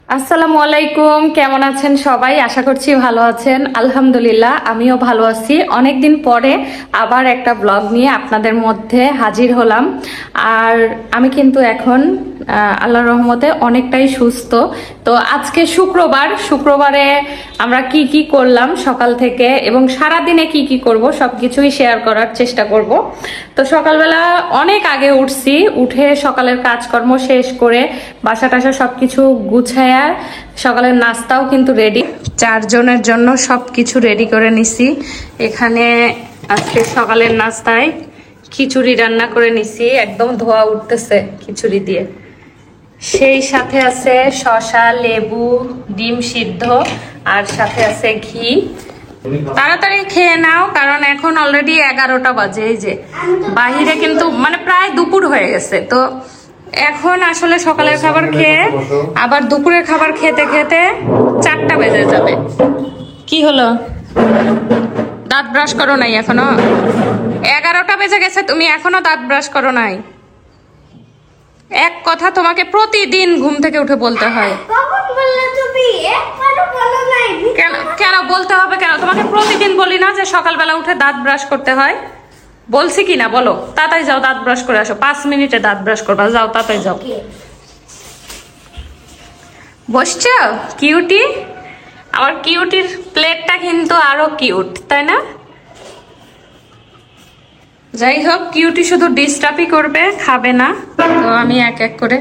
আসসালামু আলাইকুম, কেমন আছেন সবাই? আশা করছি ভালো আছেন। আলহামদুলিল্লাহ আমিও ভালো আছি। অনেকদিন পরে আবার একটা ব্লগ নিয়ে আপনাদের মধ্যে হাজির হলাম। আর আমি কিন্তু এখন আল্লাহর রহমতে অনেকটাই সুস্থ। তো আজকে শুক্রবারে আমরা কি কি করলাম সকাল থেকে এবং সারা দিনে কি কি করব সবকিছুই শেয়ার করার চেষ্টা করব। তো সকালবেলা অনেক আগে উঠছি, উঠে সকালের কাজকর্ম শেষ করে বাসা টাসা সবকিছু গুছায়া সকালের নাস্তাও কিন্তু রেডি, 4 জনের জন্য সবকিছু রেডি করে নিছি। এখানে আজকে সকালের নাস্তায় খিচুড়ি রান্না করে নিছি, একদম ধোয়া উঠতেছে খিচুড়ি দিয়ে। সেই সাথে আছে শসা, লেবু, ডিম সিদ্ধ, আর সাথে আছে ঘি। তাড়াতাড়ি খেয়ে নাও, কারণ এখন অলরেডি 11টা বাজে। এই যে বাহিরে কিন্তু মানে প্রায় দুপুর হয়ে গেছে। তো এখন আসলে সকালের খাবার খেয়ে আবার দুপুরের খাবার খেতে খেতে 4টা বেজে যাবে। কি হলো? দাঁত ব্রাশ করো নাই এখনো? 11টা বেজে গেছে, তুমি এখনো দাঁত ব্রাশ করো নাই? এক কথা তোমাকে প্রতিদিন ঘুম থেকে উঠে বলতে হয়। কেন কেন বলতে হবে? কেন তোমাকে প্রতিদিন বলি না যে সকালবেলা উঠে দাঁত ব্রাশ করতে হয়? বলছি কি না বলো? তাড়াতাড়ি যাও দাঁত ব্রাশ করে আসো, 5 মিনিটে দাঁত ব্রাশ করবা। যাও তাড়াতাড়ি যাও। বসছো কিউটি? আমার কিউটির প্লেটটা কিন্তু আরো কিউট, তাই না? যাই হোক, কিউটি শুধু ডিস্টার্বই করবে, খাবে না। তো আমি এক এক করে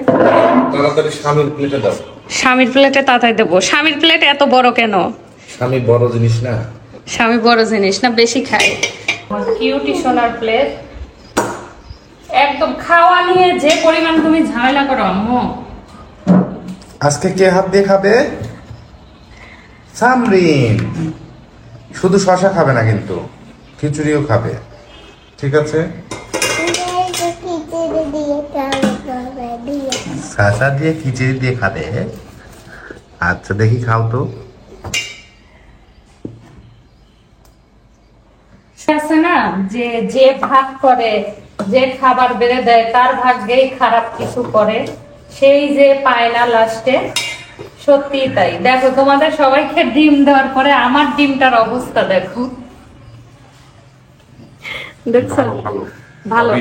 তাড়াতাড়ি স্বামীর প্লেটে দাও। স্বামীর প্লেটে তাড়াতাড়ি দেবো। স্বামীর প্লেট এত বড় কেন? স্বামী বড় জিনিস না। স্বামী বড় জিনিস না, বেশি খায়। কিউটি সোনার প্লেট একদম। খাওয়া নিয়ে যে পরিমাণ তুমি ঝামেলা করো আম্মু। আজকে কে হাত দিয়ে খাবে? সামরিন। শুধু শশা খাবে না কিন্তু, খিচুড়িও খাবে, ঠিক আছে? শশা দিয়ে খিচুড়ি দিয়ে খাবে? আচ্ছা দেখি খাও তো। আছে না যে যে ভাগ করে, যে খাবার বেড়ে দেয় তার ভাগ্যেই খারাপ কিছু করে, সেই যে পায় না লাস্টে। সত্যি তাই। দেখো তোমাদের সবাইকে ডিম দেওয়ার পরে আমার ডিমটার অবস্থা দেখো। দেখছো? ভালো।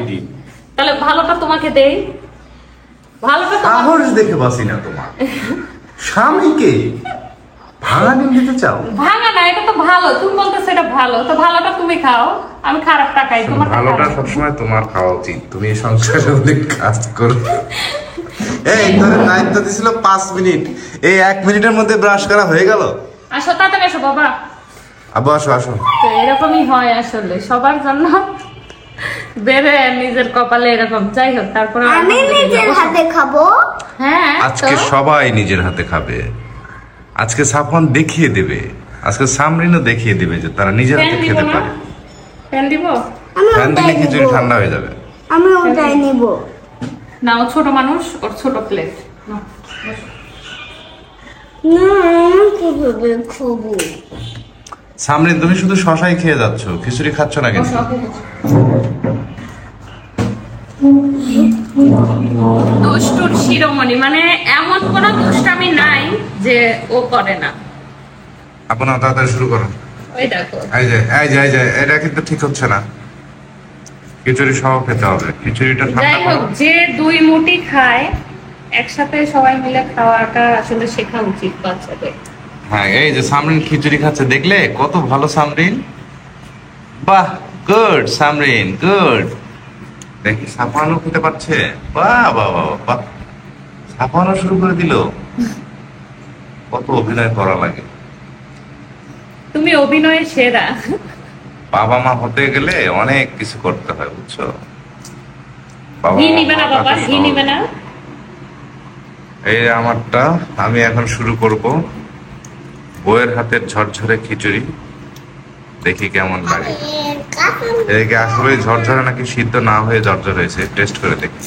তাহলে ভালোটা তোমাকে দেই। ভালোটা সাহস দেখে বাসি না তোমার। স্বামীকে ভাঙা ডিম দিতে চাও? ভাঙা না, এটা তো ভালো। তুমি বলতেছো এটা ভালো, তো ভালোটা তুমি খাও, আমি খারাপটা খাই। তোমার ভালোটা সবসময় তোমার খাওয়া উচিত। তুমি এই সংসারে অনেক কাজ করো। এই তোর দায়িত্ব দিছিল 5 মিনিট, এই 1 মিনিটের মধ্যে ব্রাশ করা হয়ে গেল। আসো তাড়াতাড়ি আসো বাবা। আব্বু আসো আসো। তো এরকমই হয় আসলে সবার জন্য, বেড়ে নিজের কপালে এরকম। যাই হোক, তারপরে আমি নিজের হাতে খাবো। হ্যাঁ, আজকে সবাই নিজের হাতে খাবে। আজকে সাফন দেখিয়ে দেবে, আজকে সামরিনও দেখিয়ে দেবে যে তারা নিজের হাতে খেতে পারে। ফ্যান দিব? ফ্যান দিলে খিচুড়ি ঠান্ডা হয়ে যাবে। আমি ওটাই নিব। না, ও ছোট মানুষ, ওর ছোট প্লেট। না কিভাবে খাবো? সামরিন তুমি শুধু শশাই খেয়ে যাচ্ছ, খিচুড়ি খাচ্ছ না কিন্তু। দুষ্টুর শিরোমণি, মানে এমন কোন দুষ্টামি নাই যে ও করে না। আপনার তাড়াতাড়ি শুরু করো। ওই দেখো, এই যে এটা কিন্তু ঠিক হচ্ছে না। খিচুড়ি সহ খেতে হবে, খিচুড়িটা ঠান্ডা যাই হোক, করো। যে 2 মুঠি খায় একসাথে সবাই মিলে খাওয়াটা আসলে শেখা উচিত বাচ্চাদের। হ্যাঁ, এই যে সামরিন খিচুড়ি খাচ্ছে, দেখলে কত ভালো সামরিন। বাহ, গুড সামরিন, গুড। দেখি সাফানো খেতে পারছে। বাহ বাহ বাহ বাহ, সাফানো শুরু করে দিল। কত অভিনয় করা লাগে। তুমি অভিনয়ে সেরা। বাবা মা হতে গেলে অনেক কিছু করতে হয়, বুঝছো? বাবা ঘি মা নিবে না বাবা, হওয়াটা ঘি সহজ নিবে না। এই আমারটা আমি এখন শুরু করব। বউয়ের হাতের ঝরঝরে খিচুড়ি, দেখি কেমন লাগে। এদিকে আসলে ঝরঝরে নাকি সিদ্ধ না হয়ে ঝরঝর হয়েছে, টেস্ট করে দেখি।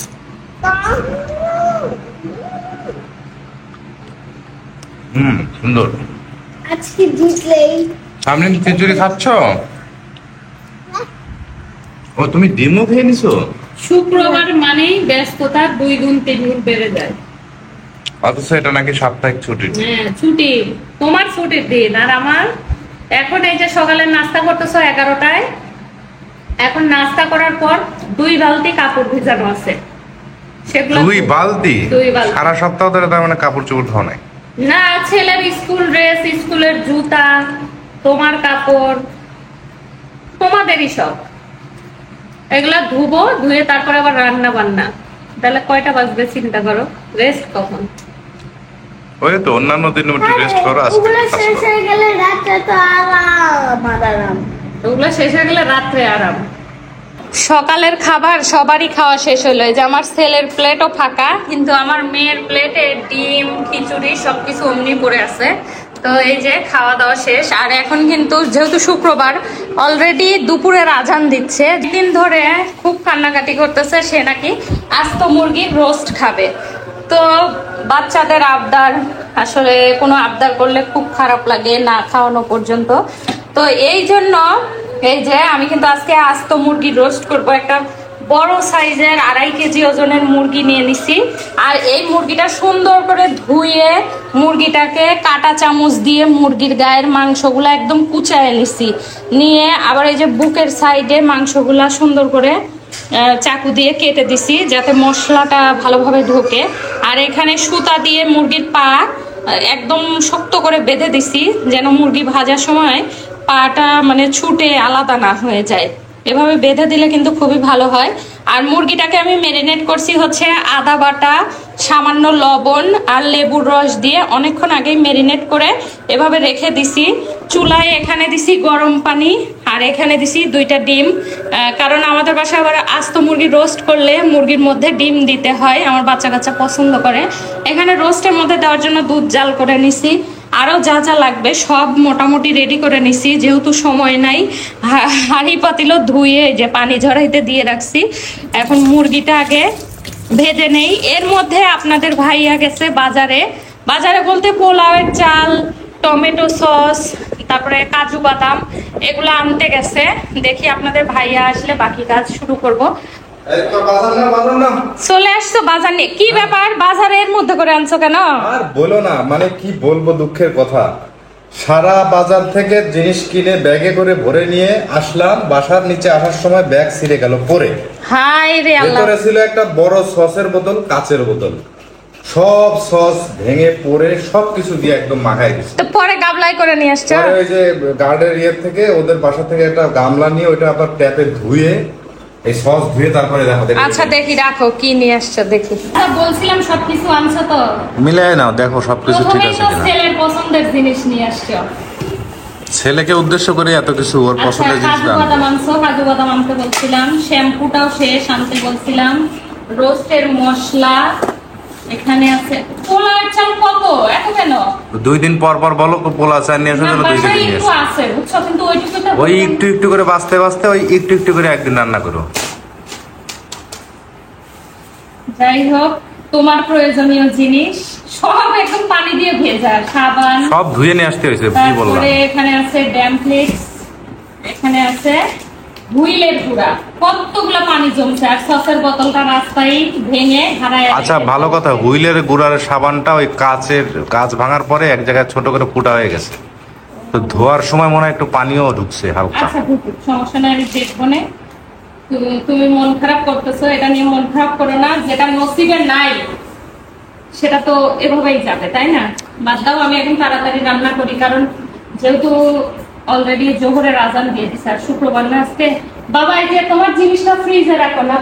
সুন্দর। আজকে জিতলেই সামনে খিচুড়ি খাচ্ছ? ও তুমি ডিমও খেয়ে নিছো? শুক্রবার মানেই ব্যস্ততা 2 গুণ 3 গুণ বেড়ে যায়। অথচ এটা নাকি সাপ্তাহিক ছুটি। হ্যাঁ ছুটি, তোমার ছুটির দিন আর আমার। এখন এই যে সকালে নাস্তা করতেছো 11টায়, এখন নাস্তা করার পর 2 বালতি কাপড় ভিজানো আছে, সেগুলো 2 বালতি? 2 বালতি সারা সপ্তাহ ধরে তার মানে কাপড় চোপড় ধোয়া নাই? না, ছেলের স্কুল ড্রেস, স্কুলের জুতা, তোমার কাপড়, তোমাদেরই সব, এগুলা ধুবো, ধুয়ে তারপরে আবার রান্না বান্না। তাহলে কয়টা বাজবে চিন্তা করো, রেস্ট কখন? ওই তো অন্যান্য দিন একটু রেস্ট করো, আজকে ওগুলো কাজ শেষ করো। হয়ে গেলে রাতে তো আরাম। ওগুলো শেষ হয়ে গেলে রাত্রে আরাম। সকালের খাবার সবারই খাওয়া শেষ হলো, এই যে আমার ছেলের প্লেটও ফাঁকা, কিন্তু আমার মেয়ের প্লেটে ডিম, খিচুড়ি সবকিছু অমনি পড়ে আছে। তো এই যে খাওয়া দাওয়া শেষ। আর এখন কিন্তু যেহেতু শুক্রবার, অলরেডি দুপুরের আজান দিচ্ছে। দিন ধরে খুব কান্নাকাটি করতেছে, সে নাকি আস্ত মুরগির রোস্ট খাবে। তো বাচ্চাদের আবদার, আসলে কোনো আবদার করলে খুব খারাপ লাগে না খাওয়ানো পর্যন্ত। তো এই জন্য এই যে আমি কিন্তু আজকে আস্ত মুরগি রোস্ট করব। একটা বড় সাইজের 2.5 কেজি ওজনের মুরগি নিয়ে নিছি। আর এই মুরগিটা সুন্দর করে ধুয়ে মুরগিটাকে কাঁটা চামচ দিয়ে মুরগির গায়ের মাংসগুলা একদম কুচায় নিছি। নিয়ে আবার এই যে বুকের সাইডে মাংসগুলা সুন্দর করে চাকু দিয়ে কেটে দিছি, যাতে মশলাটা ভালোভাবে ঢোকে। আর এখানে সুতা দিয়ে মুরগির পা একদম শক্ত করে বেঁধে দিছি, যেন মুরগি ভাজার সময় পাটা মানে ছুটে আলাদা না হয়ে যায়। এভাবে বেঁধে দিলে কিন্তু খুবই ভালো হয়। আর মুরগিটাকে আমি ম্যারিনেট করছি হচ্ছে আদা বাটা, সামান্য লবণ আর লেবুর রস দিয়ে অনেকক্ষণ আগেই ম্যারিনেট করে এভাবে রেখে দিছি। চুলায় এখানে দিছি গরম পানি, আর এখানে দিছি 2টা ডিম। কারণ আমাদের বাসায় আবার আস্ত মুরগি রোস্ট করলে মুরগির মধ্যে ডিম দিতে হয়, আমার বাচ্চা কাচ্চা পছন্দ করে। এখানে রোস্টের মধ্যে দেওয়ার জন্য দুধ জাল করে নিছি। আরও যা যা লাগবে সব মোটামুটি রেডি করে নিছি, যেহেতু সময় নাই। হাঁড়ি পাতিলও ধুয়ে যে পানি ঝরাইতে দিয়ে রাখছি। এখন মুরগিটা আগে ভেজে নেই। এর মধ্যে আপনাদের ভাইয়া গেছে বাজারে, বাজারে বলতে পোলাওয়ের চাল, টমেটো সস, তারপরে কাজু বাদাম এগুলো আনতে গেছে। দেখি আপনাদের ভাইয়া আসলে বাকি কাজ শুরু করব। চলে আসছো বাজার নিয়ে? কি ব্যাপার, বাজারের মধ্যে করে আনছো কেন? আর বলো না, মানে কি বলবো, দুঃখের কথা। সারা বাজার থেকে জিনিস কিনে ব্যাগে করে ভরে নিয়ে আসলাম, বাসার নিচে আসার সময় ব্যাগ ছিঁড়ে গেল পরে। হাই রে আল্লাহ। ভেতরে ছিল একটা বড় সসের বোতল, কাচের বোতল, সব সস ভেঙে পড়ে সবকিছু দিয়ে একদম মাখাই দিচ্ছে। তো পরে গাবলাই করে নিয়ে আসছো? পরে ওই যে গার্ডের থেকে ওদের বাসা থেকে একটা গামলা নিয়ে ওইটা আবার ট্যাপে ধুয়ে এই সস ধুয়ে তারপরে দেখো। আচ্ছা দেখি, রাখো কি নিয়ে আসছো দেখি। বলছিলাম সবকিছু আনছো তো? মিলাই নাও, দেখো সবকিছু ঠিক আছে কিনা। ছেলের পছন্দের জিনিস নিয়ে আসছো। ছেলেকে উদ্দেশ্য করে এত কিছু, ওর আচ্ছা, পছন্দের জিনিস কাজু বাদাম আনছো, কাজু বাদাম আনতে বলছিলাম। শ্যাম্পুটাও শেষ আনতে বলছিলাম। রোস্টের মশলা এখানে আছে। পোলাওয়ের চাল কত এত কেন? 2 দিন পর পর বলো পোলা চাল নিয়ে আসার জন্য 2 কেজি নিয়ে একটু আসো। আছে বুঝছো, কিন্তু ওইটুকুটা ওই একটু একটু করে বাঁচতে বাঁচতে ওই একটু একটু করে একদিন রান্না করো। যাই হোক, তোমার প্রয়োজনীয় জিনিস সব একদম পানি দিয়ে ভেজা। সাবান সব ধুয়ে নিয়ে আসতে হয়েছে, কি বললাম। তারপরে এখানে আছে ড্যামফ্লিক্স, এখানে আছে হুইলের গুঁড়া। কতগুলা পানি জমছে। আর সসের বোতলটা রাস্তায় ভেঙে হারায়। আচ্ছা ভালো কথা, হুইলের গুড়ার সাবানটা ওই কাঁচ ভাঙার পরে এক জায়গায় ছোট করে ফুটা হয়ে গেছে, তো ধোয়ার সময় মনে হয় একটু পানিও ঢুকছে হালকা। আচ্ছা সমস্যা নাই, আমি দেখবো না। তুমি মন খারাপ করতেছো, এটা নিয়ে মন খারাপ করো না। যেটা নসিবে নাই সেটা তো এভাবেই যাবে, তাই না? বাদ দাও, আমি এখন তাড়াতাড়ি রান্না করি। কারণ যেহেতু অলরেডি জোহরের আজান দিয়ে দিছে, আর শুক্রবার না আজকে। বাবা এই যে তোমার জিনিসটা ফ্রিজে রাখো না।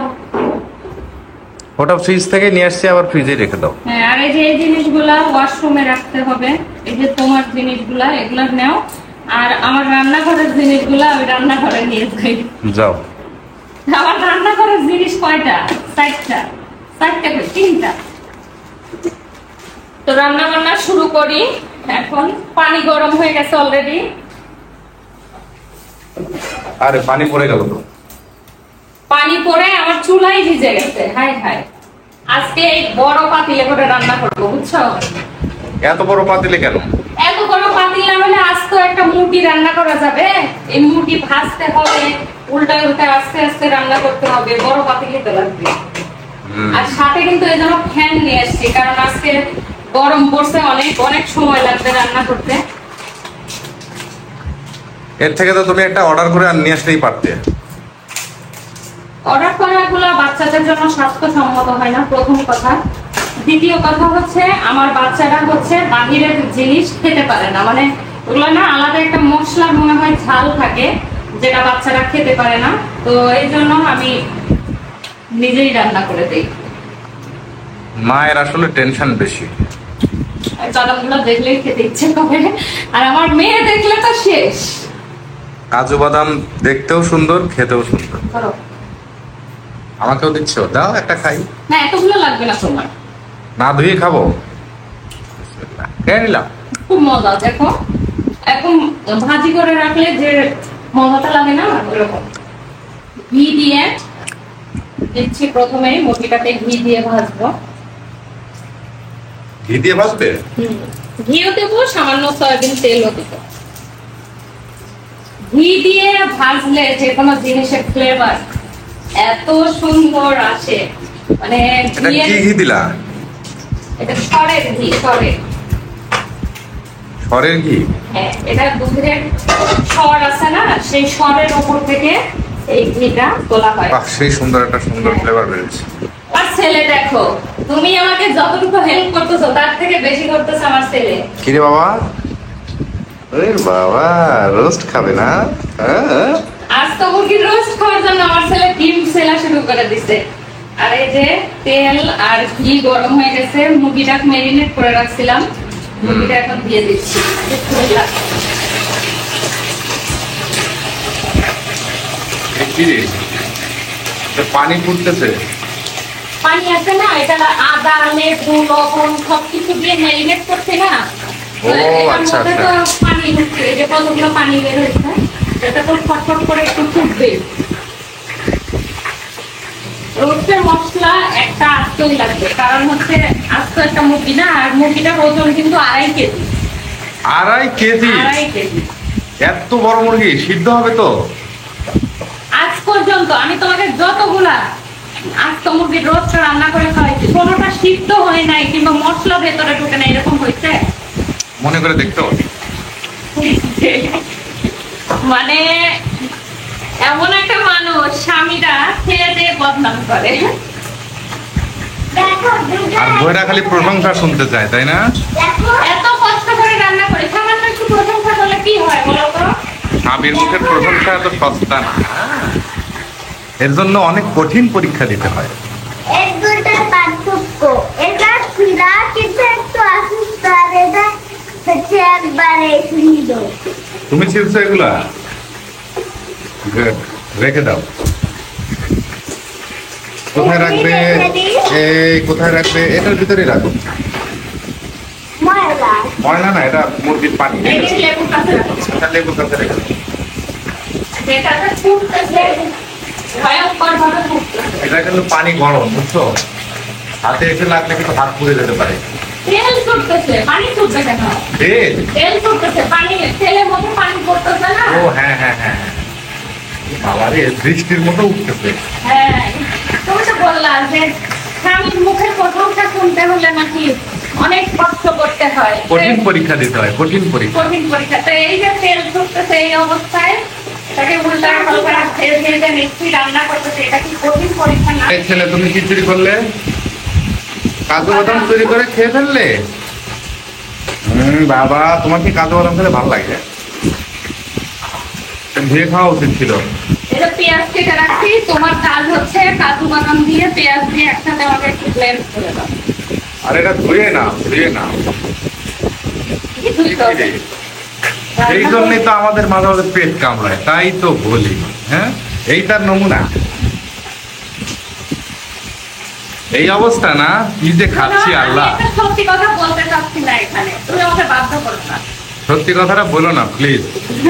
ওটা ফ্রিজ থেকে নিয়ে আসছি, আবার ফ্রিজে রেখে দাও। হ্যাঁ, আর এই যে এই জিনিসগুলা ওয়াশরুমে রাখতে হবে। এই যে তোমার জিনিসগুলা এগুলা নাও, আর আমার রান্নাঘরের জিনিসগুলা আমি রান্নাঘরে নিয়ে যাই। যাও। আমার রান্নাঘরের জিনিস কয়টা? 4টা। 4টা করে 3টা। তো রান্না বান্না শুরু করি। এখন পানি গরম হয়ে গেছে অলরেডি। আরে পানি পড়ে গেল তো। পানি পড়ে আমার চুলাই ভিজে গেছে। হাই হাই, আজকে এই বড় পাতিলে করে রান্না করবো বুঝছো? এত বড় পাতিলে কেন? এত বড় পাতিল না হলে আজ তো একটা মুরগি রান্না করা যাবে। এই মুরগি ভাজতে হবে, উল্টা উল্টা আস্তে আস্তে রান্না করতে হবে। বড় পাতিলে তো লাগবে। আর সাথে কিন্তু এই জন্য ফ্যান নিয়ে আসছি, কারণ আজকে গরম পড়ছে, অনেক অনেক সময় লাগবে রান্না করতে। এর থেকে তো তুমি একটা অর্ডার করে আর নিয়ে আসতেই পারতে। অর্ডার করাগুলো বাচ্চাদের জন্য স্বাস্থ্যসম্মত হয় না, প্রথম কথা। দ্বিতীয় কথা হচ্ছে আমার বাচ্চারা হচ্ছে বাহিরের জিনিস খেতে পারে না, মানে ওগুলো না আলাদা একটা মশলা মনে হয় ঝাল থাকে, যেটা বাচ্চারা খেতে পারে না। তো এই জন্য আমি নিজেই রান্না করে দিই। মায়ের আসলে টেনশন বেশি। বাদামগুলো দেখলেই খেতে ইচ্ছে করে, আর আমার মেয়ে দেখলে তো শেষ। কাজু বাদাম দেখতেও সুন্দর, খেতেও সুন্দর। ধরো। আমাকেও দিচ্ছ, দাও একটা খাই। না, এতগুলো লাগবে না তোমার। না ধুয়ে খাবো, খেয়ে নিলাম। খুব মজা, দেখো এখন ভাজি করে রাখলে যে মজাটা লাগে না ওরকম। ঘি দিয়ে দিচ্ছি, প্রথমেই মুরগিটাকে ঘি দিয়ে ভাজবো। ঘি দিয়ে ভাজবে? ঘিও দেবো, সামান্য সয়াবিন তেলও দেবো। ঘি দিয়ে ভাজলে যে কোনো জিনিসের ফ্লেভার এত সুন্দর আসে, মানে এটা কি ঘি দিলা? এটা সরের ঘি, সরের। সরের ঘি? হ্যাঁ, এটা দুধের সর আছে না, সেই সরের উপর থেকে এই ঘিটা তোলা হয়। বাহ, সেই সুন্দর একটা সুন্দর ফ্লেভার বেরোচ্ছে। আর ছেলে দেখো, তুমি আমাকে যতটুকু হেল্প করতেছো তার থেকে বেশি করতেছে আমার ছেলে। কিরে বাবা, ওরে বাবা, রোস্ট খাবে না? হ্যাঁ? আজ তো মুরগির রোস্ট খাওয়ার জন্য আমার ছেলে ডিম সেলা শুরু করে দিছে। আর এই যে তেল আর ঘি গরম হয়ে গেছে, মুরগিটা ম্যারিনেট করে রাখছিলাম, মুরগিটা এখন দিয়ে দিচ্ছি। বিসমিল্লাহ। এ কি রে? এ পানি ফুটতেছে। পানি আছে না, এটা আদা, লেবু, লবণ সবকিছু দিয়ে ম্যারিনেট করছে না। ও, এটার আচ্ছা, মধ্যে তো পানি ঢুকছে, এই যে কতগুলো পানি বের হয়েছে, এটা তো ফটফট করে একটু ফুটবে। রোস্টের মশলা একটা আস্তই লাগবে, কারণ হচ্ছে আস্ত একটা মুরগি না, আর মুরগিটার ওজন কিন্তু 2.5 কেজি। 2.5 কেজি? 2.5 কেজি। এত বড় মুরগি সিদ্ধ হবে তো? আজ পর্যন্ত আমি তোমাকে যতগুলা আস্ত মুরগির রোস্ট রান্না করে খাওয়াইছি, কোনোটা সিদ্ধ হয় নাই কিংবা মশলা ভেতরে ঢুকে নাই, এরকম হয়েছে? মনে করে দেখতে হবে। মানে এমন একটা মানুষ, স্বামীরা খেয়ে দিয়ে বদনাম করে। দেখো দুধে আর বইরা খালি প্রশংসা শুনতে চায়, তাই না? দেখো এত কষ্ট করে রান্না করে সামান্য একটু প্রশংসা করলে কি হয় বলো তো? স্বামীর মুখের প্রশংসা এত সস্তা না, এর জন্য অনেক কঠিন পরীক্ষা দিতে হয়। এই দুটার পার্থক্য, এটা ছিলা কিন্তু একটু অসুস্থ, আর এটা হচ্ছে একবারে সুন্দর। তুমি ছিলছো এগুলা? Good. রেখে দাও। কোথায় রাখবে? এই কোথায় রাখবে? এটার ভিতরে রাখো। ময়লা ময়লা না, এটা মুরগির পানি। এই যে লেবুর কাছে রাখো। এটা লেবুর কাছে রেখে দাও। যেটাতে ফুটতেছে, ভয়ঙ্কর ভাবে ফুটতেছে। এটা কিন্তু পানি গরম, বুঝছো? হাতে এসে লাগলে কিন্তু হাত পুড়ে যেতে পারে। তেল ফুটতেছে, পানি ফুটবে কেন? তেল? তেল ফুটতেছে, পানি, তেলের মধ্যে পানি ফুটতেছে না? ও হ্যাঁ হ্যাঁ হ্যাঁ, বাবারে বৃষ্টির মতো উঠতেছে। হ্যাঁ, তুমি তো বললা যে স্বামীর মুখের প্রশংসা শুনতে হলে নাকি অনেক কষ্ট করতে হয়, কঠিন পরীক্ষা দিতে হয়, কঠিন পরীক্ষা। কঠিন পরীক্ষা। তো এই যে তেল ফুটতেছে এই অবস্থায় তাকে উল্টা পাল্টা তেল দিয়ে যে মিষ্টি রান্না করতেছে, এটা কি কঠিন পরীক্ষা না? এই ছেলে, তুমি কি চুরি করলে? কাজু বাদাম চুরি করে খেয়ে ফেললে? বাবা, তোমার কি কাজু বাদাম খেলে ভালো লাগে? ধুয়ে খাওয়া উচিত ছিল। এটা পেঁয়াজ কেটে রাখছি, তোমার কাজ হচ্ছে কাজু বাদাম দিয়ে পেঁয়াজ দিয়ে একসাথে আমাকে একটু ব্লেন্ড করে দাও। আর এটা ধুয়ে নাও, ধুয়ে নাও। কি ধুইতে হবে? এই জন্যই তো আমাদের মাঝে মাঝে পেট কামড়ায়, তাই তো বলি। হ্যাঁ, এইটার নমুনা। এই অবস্থা না, কি যে খাচ্ছি আল্লাহ। আমি একটা সত্যি কথা বলতে চাচ্ছি না এখানে, তুমি আমাকে বাধ্য করো না। সত্যি কথাটা বলো না প্লিজ।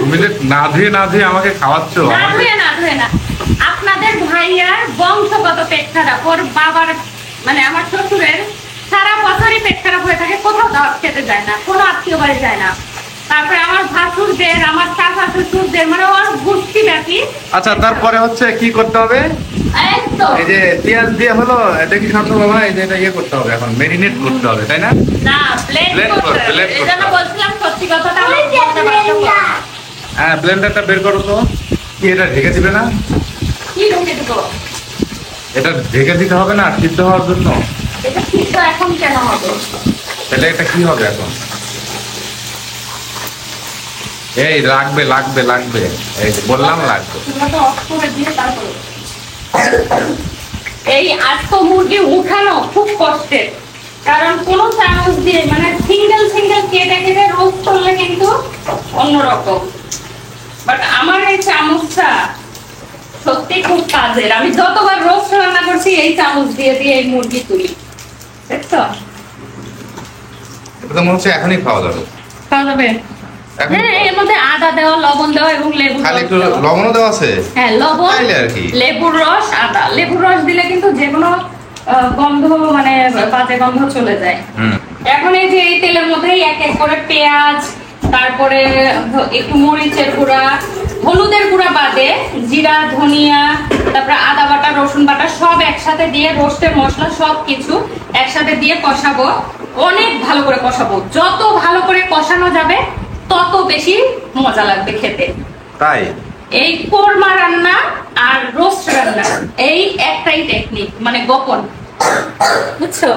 তুমি যে না ধুয়ে আমাকে খাওয়াচ্ছ। না ধুয়ে না, ধুয়ে না। আপনাদের ভাইয়ার বংশগত পেট খারাপ, ওর বাবার মানে আমার শ্বশুরের সারা বছরই পেট খারাপ হয়ে থাকে, কোথাও দাওয়াত খেতে যায় না, কোনো আত্মীয় বাড়ি যায় না। তারপরে আমার ভাসুরদের, আমার চাচা শ্বশুরদের, মানে ওর গোষ্ঠী ব্যাপী। আচ্ছা, তারপরে হচ্ছে কি করতে হবে? একদম এই যে পেঁয়াজ দিয়ে হলো, এটা কি শান্ত বাবা, এই যে এটা ইয়ে করতে হবে, এখন মেরিনেট করতে হবে, তাই না? না, ব্লেন্ড Blend করতে করতে, হবে। blend এই জন্য করতে হবে। বলছিলাম সত্যি কথাটা আমি ওই যে বলতে পারতাম না। blender। হ্যাঁ, ব্লেন্ডারটা বের করো তো। কি এটা ঢেকে দিবে না? কি ঢুকে দেবো? এটা ঢেকে দিতে হবে না সিদ্ধ হওয়ার জন্য? এটা সিদ্ধ এখন কেন হবে? তাহলে এটা কি হবে এখন? এই লাগবে লাগবে লাগবে, এই যে বললাম লাগবে। তোমরা তো অফ করে দিয়ে তারপরে। এই আস্ত মুরগি উঠানো খুব কষ্টের, কারণ কোন চামচ দিয়ে মানে সিঙ্গেল সিঙ্গেল কেটে কেটে রোস্ট করলে কিন্তু অন্যরকম। বাট আমার এই চামচটা সত্যি খুব কাজের। আমি যতবার রোস্ট রান্না করছি এই চামচ দিয়ে দিয়ে এই মুরগি তুলি, দেখছো? এটা তো মনে হচ্ছে এখনই খাওয়া যাবে। খাওয়া যাবে? এখন হ্যাঁ, এর মধ্যে আদা দেওয়া, লবণ দেওয়া এবং লেবু খালি রস একটু দেওয়া। লবণও দেওয়া আছে। হ্যাঁ, লবণ, তাইলে আর কি। লেবুর রস, আদা। লেবুর রস দিলে কিন্তু যেকোনো গন্ধ মানে বাজে গন্ধ চলে যায়। হুম। এখন এই যে এই তেলের মধ্যেই এক এক করে পেঁয়াজ, তারপরে একটু মরিচের গুঁড়া, হলুদের গুঁড়া বাদে জিরা, ধনিয়া, তারপরে আদা বাটা, রসুন বাটা সব একসাথে দিয়ে, রোস্টের মশলা সব কিছু একসাথে দিয়ে কষাবো। অনেক ভালো করে কষাবো। যত ভালো করে কষানো যাবে তত বেশি মজা লাগবে খেতে। তাই এই কোরমা রান্না আর রোস্ট রান্না এই একটাই টেকনিক, মানে গোপন, বুঝছো?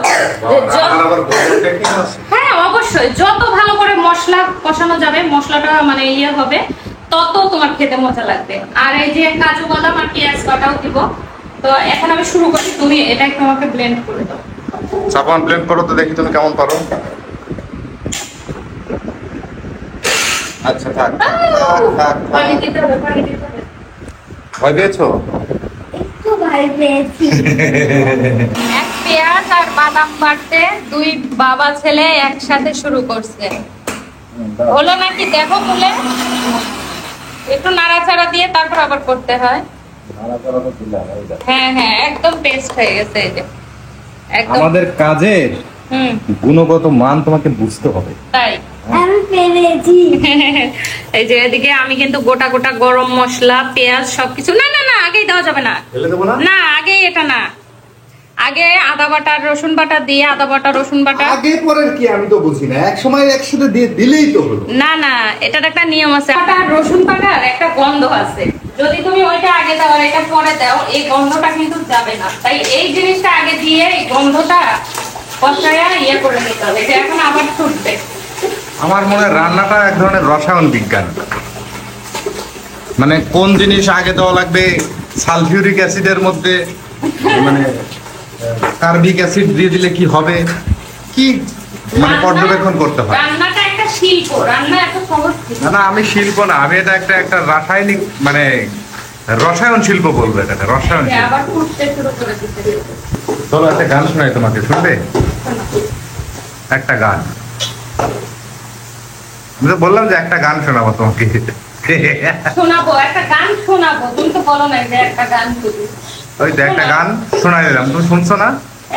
আমার আবার গোপন টেকনিক আছে। হ্যাঁ, অবশ্যই যত ভালো করে মশলা কষানো যাবে, মশলাটা মানে ইয়ে হবে, তত তোমার খেতে মজা লাগবে। আর এই যে কাজু বাদাম আর পেঁয়াজ বাটাও দিব। তো এখন আমি শুরু করি, তুমি এটা একটু আমাকে ব্লেন্ড করে দাও। সাবান ব্লেন্ড করো তো দেখি তুমি কেমন পারো। আচ্ছা থাক পানি দিতে হবে, পানি দিতে হবে। ভয় পেয়েছো? একটু ভয় পেয়েছি। এক পেঁয়াজ আর বাদাম বাটতে দুই বাবা ছেলে একসাথে শুরু করছে। হলো নাকি দেখো বলে, একটু নাড়াচাড়া দিয়ে তারপর আবার করতে হয়। হ্যাঁ হ্যাঁ, একদম পেস্ট হয়ে গেছে এই যে, একদম। আমাদের কাজের হুম, গুণগত মান তোমাকে বুঝতে হবে। তাই। আমি পেরেছি। এই যে এদিকে আমি কিন্তু গোটা গোটা গরম মশলা, পেঁয়াজ সবকিছু, না না না, আগেই দেওয়া যাবে না। ফেলে দেবো না? না, আগে এটা না, আগে আদা বাটা রসুন বাটা দিয়ে, আদা বাটা রসুন বাটা। আগে পরের কি আমি তো বুঝি না, এক সময় একসাথে দিয়ে দিলেই তো হলো। না না, এটার একটা নিয়ম আছে। বাটা আর রসুন বাটার একটা গন্ধ আছে, যদি তুমি ওইটা আগে দাও আর এটা পরে দাও, এই গন্ধটা কিন্তু যাবে না। তাই এই জিনিসটা আগে দিয়ে এই গন্ধটা কষায়া ইয়ে করে নিতে হবে। এটা এখন আবার ছুটবে। আমার মনে হয় রান্নাটা এক ধরনের রসায়ন বিজ্ঞান। মানে কোন জিনিস আগে দেওয়া লাগবে, সালফিউরিক অ্যাসিডের মধ্যে মানে কার্বিক অ্যাসিড দিয়ে দিলে কি হবে, কি মানে পর্যবেক্ষণ করতে হয়। রান্নাটা একটা শিল্প, রান্না এত সহজ কিছু না না, আমি শিল্প না, আমি এটা একটা একটা রাসায়নিক মানে রসায়ন শিল্প বলবো, এটা রসায়ন না। শিল্প। আবার ফুটতে শুরু করে দিতে হবে। চলো একটা গান শোনাই তোমাকে, শুনবে? একটা গান, আমি তো বললাম যে একটা গান শোনাবো তোমাকে। শোনাবো, একটা গান শোনাবো। তুমি তো বলো না যে একটা গান শুধু। ওই তো একটা গান শোনাই দিলাম, তুমি শুনছো না?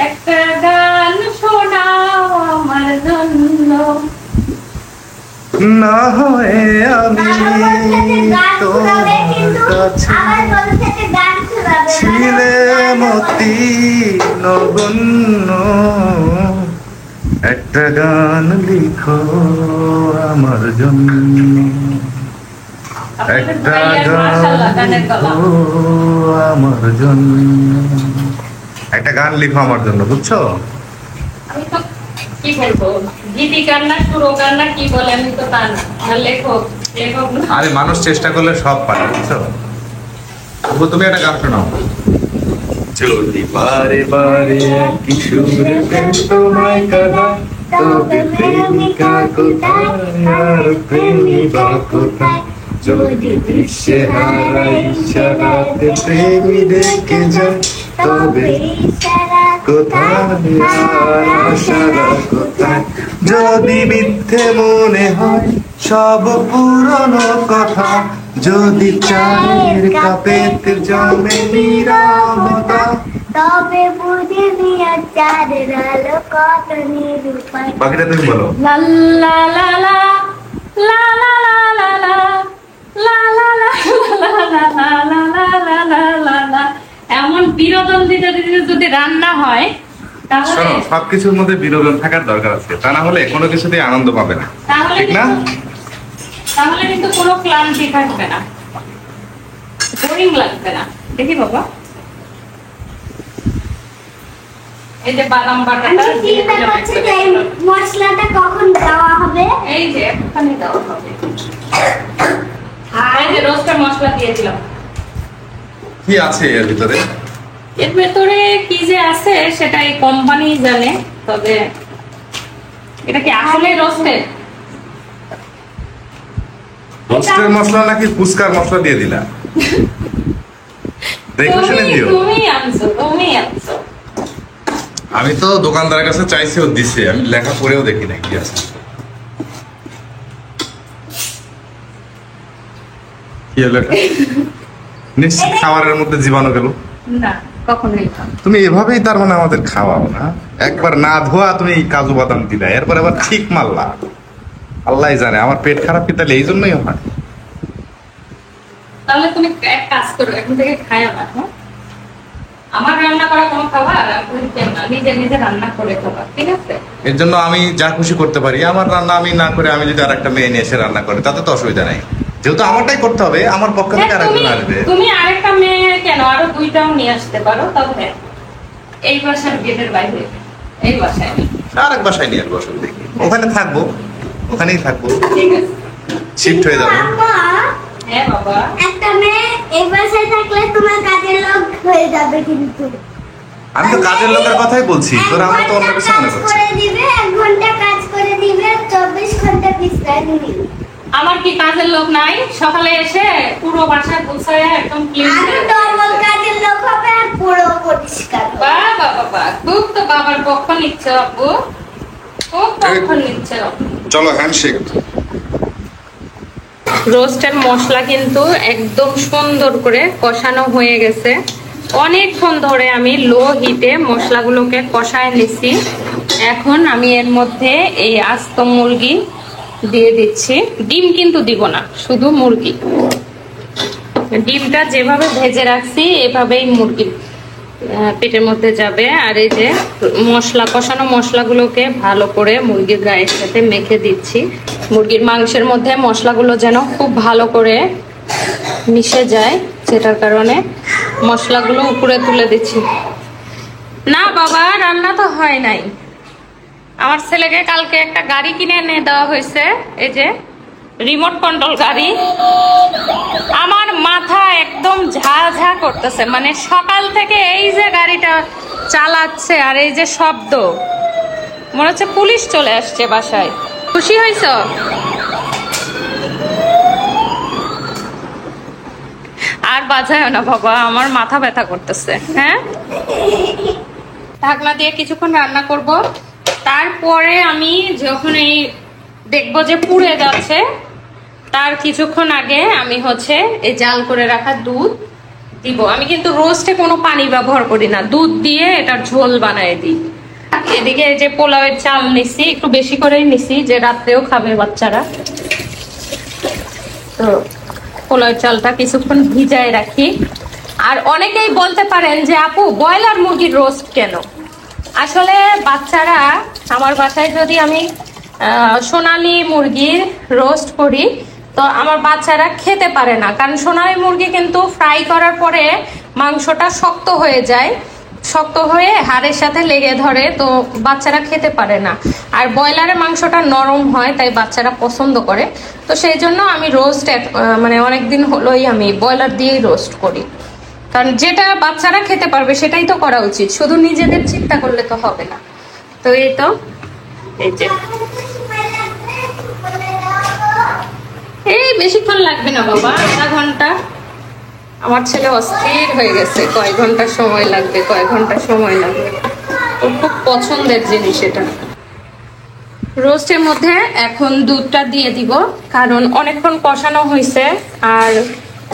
একটা গান শোনাও আমার জন্য। না হয় আমি বাবা বলছে যে গান শোনাবে, তোমার কিন্তু কাছে আমার বলছে যে গান শোনাবে না। ছিলে মতি নগণ্য, একটা গান লিখো আমার জন্য, আপনাদের একটা ভাইয়ের মাশাআল্লাহ গানের গান গলা। লিখো আমার জন্য, একটা গান লিখো আমার জন্য, বুঝছো? আমি তো কি বলবো, গীতিকার না, সুরকার না, কি বলে, আমি তো তা না। আর লেখক, লেখক না। আরে মানুষ চেষ্টা করলে সব পারে, বুঝছো? তবু তুমি একটা গান শোনাও। যদি বারে বারে একই সুরে প্রেম তোমায় কাঁদায়, তবে প্রেমিকা কোথায় আর প্রেমিকা কোথায়? যদি দৃশ্যে হারাই ইশারাতে প্রেমী দেখে যায়, তবে কোথায় আর আশারা কোথায়? যদি মিথ্যে মনে হয় সব পুরনো কথা, যদি চায়ের কাপেতে জমে নিরামতা, তবে বুঝে নিয়ে চাঁদের আলো কত নিরূপায়। বাকিটা তুমি বলো। লা লা লা লা লা যদি রান্না হয় তাহলে শোনো, সবকিছুর মধ্যে বিনোদন থাকার দরকার আছে, তা না হলে কোনো কিছুতেই আনন্দ পাবে না, তাহলে ঠিক না? তাহলে কিন্তু কোনো ক্লান্তি থাকবে না, বোরিং লাগবে না। দেখি বাবা, এই যে বাদাম বাটাটা আমি চিন্তা করছি যে এই মশলাটা কখন দেওয়া হবে। এই যে এখানে দেওয়া হবে। আর এই যে রোস্টের মশলা দিয়ে দিলাম। কি আছে এর ভিতরে? এর ভেতরে কি যে আছে সেটা এই কোম্পানি জানে, তবে এটা কি আসলে রোস্টেড? রোস্টের মশলা নাকি ফুচকার মশলা দিয়ে দিলা? দেখে শুনে দিও। তুমি আনছো। আমি তো দোকানদারের কাছে চাইছি, ও দিছে, আমি লেখা পড়েও দেখি না কি আছে। কি হলো এটা? নিশ্চিত খাবারের মধ্যে জীবাণু গেল। না, কখনোই না। তুমি এভাবেই তার মানে আমাদের খাওয়াও না? একবার না ধোয়া তুমি কাজু বাদাম দিলা, এরপর আবার ঠিক মারলা। আল্লাহ জানে আমার পেট খারাপ কি তাহলে এই জন্যই হয়। তাহলে তুমি এক কাজ করো, এখন থেকে খাইও না, হ্যাঁ? আমার রান্না করা কোনো খাবার তুমি খেও না, নিজে নিজে রান্না করে খাবার, ঠিক আছে? এর জন্য আমি যা খুশি করতে পারি, আমার রান্না আমি না করে আমি যদি আর একটা মেয়ে নিয়ে এসে রান্না করে তাতে তো অসুবিধা নাই, যেহেতু আমারটাই করতে হবে, আমার পক্ষ থেকে আর একজন আসবে। তুমি আরেকটা মেয়ে কেন, আরো দুইটাও নিয়ে আসতে পারো, তবে এই বাসার গেটের বাইরে, এই বাসায় না। আর এক বাসায় নিয়ে আসবো, অসুবিধা কি? ওখানে থাকবো, ওখানেই থাকবো, ঠিক আছে? শিফট হয়ে যাবো। আম্মা, হ্যাঁ বাবা। একটা মেয়ে এই বাসায় থাকলে তোমার কাজের লোক হয়ে যাবে কিন্তু। আমি তো কাজের লোকের কথাই বলছি, তোরা আমার তো অন্য কিছু মনে করছিস। 1 ঘন্টা কাজ করে দিবে, 24 ঘন্টা বিশ্রাম নিবে। আমার কি কাজের লোক নাই? সকালে এসে পুরো বাসা গুছায় একদম ক্লিন আরো ডবল কাজের লোক হবে আর পুরো পরিষ্কার হবে। বাবা বাবা, খুব তো বাবার পক্ষ নিচ্ছে আপু, খুব পক্ষ নিচ্ছে। চলো হ্যান্ডশেক। রোস্টের মশলা কিন্তু একদম সুন্দর করে কষানো হয়ে গেছে। অনেকক্ষণ ধরে আমি লো হিটে মশলাগুলোকে কষায় নিছি। এখন আমি এর মধ্যে এই আস্ত মুরগি দিয়ে দিচ্ছি। ডিম কিন্তু দিব না, শুধু মুরগি। ডিমটা যেভাবে ভেজে রাখছি এভাবেই মুরগি পেটের মধ্যে যাবে। আর এই যে মশলা, কষানো মশলাগুলোকে ভালো করে মুরগির গায়ের সাথে মেখে দিচ্ছি। মুরগির মাংসের মধ্যে মশলাগুলো যেন খুব ভালো করে মিশে যায়, যেটার কারণে মশলাগুলো উপরে তুলে দিচ্ছি। না বাবা, রান্না তো হয় নাই। আমার ছেলেকে কালকে একটা গাড়ি কিনে এনে দেওয়া হয়েছে, এই যে রিমোট কন্ট্রোল গাড়ি। আমার মাথা একদম ঝাঁ করতেছে, মানে সকাল থেকে এই যে গাড়িটা চালাচ্ছে আর এই যে শব্দ, মনে হচ্ছে পুলিশ চলে আসছে বাসায়। খুশি হয়েছ? আর বাজায় না বাবা, আমার মাথা ব্যথা করতেছে। হ্যাঁ, ঢাকনা দিয়ে কিছুক্ষণ রান্না করব, তারপরে আমি যখন এই দেখবো যে পুড়ে যাচ্ছে, তার কিছুক্ষণ আগে আমি হচ্ছে এই জাল করে রাখা দুধ দিব। আমি কিন্তু রোস্টে কোনো পানি ব্যবহার করি না, দুধ দিয়ে এটার ঝোল বানায় দিই। এদিকে এই যে পোলাওয়ের চাল নিছি, একটু বেশি করেই নিছি, যে রাত্রেও খাবে বাচ্চারা। তো পোলাওয়ের চালটা কিছুক্ষণ ভিজায় রাখি। আর অনেকেই বলতে পারেন যে আপু ব্রয়লার মুরগির রোস্ট কেন? আসলে বাচ্চারা, আমার বাসায় যদি আমি সোনালী মুরগির রোস্ট করি তো আমার বাচ্চারা খেতে পারে না, কারণ সোনালী মুরগি কিন্তু ফ্রাই করার পরে মাংসটা শক্ত হয়ে যায়, শক্ত হয়ে হাড়ের সাথে লেগে ধরে, তো বাচ্চারা খেতে পারে না। আর ব্রয়লারের মাংসটা নরম হয়, তাই বাচ্চারা পছন্দ করে। তো সেই জন্য আমি রোস্ট মানে অনেকদিন হলোই আমি ব্রয়লার দিয়েই রোস্ট করি, কারণ যেটা বাচ্চারা খেতে পারবে সেটাই তো করা উচিত, শুধু নিজেদের চিন্তা করলে তো হবে না। তো এই তো এই যে এই বেশিক্ষণ লাগবে না বাবা, আধা ঘন্টা। আমার ছেলে অস্থির হয়ে গেছে, কয় ঘন্টা সময় লাগবে, কয় ঘন্টা সময় লাগবে। ওর খুব পছন্দের জিনিস এটা। রোস্টের মধ্যে এখন দুধটা দিয়ে দিব, কারণ অনেকক্ষণ কষানো হয়েছে আর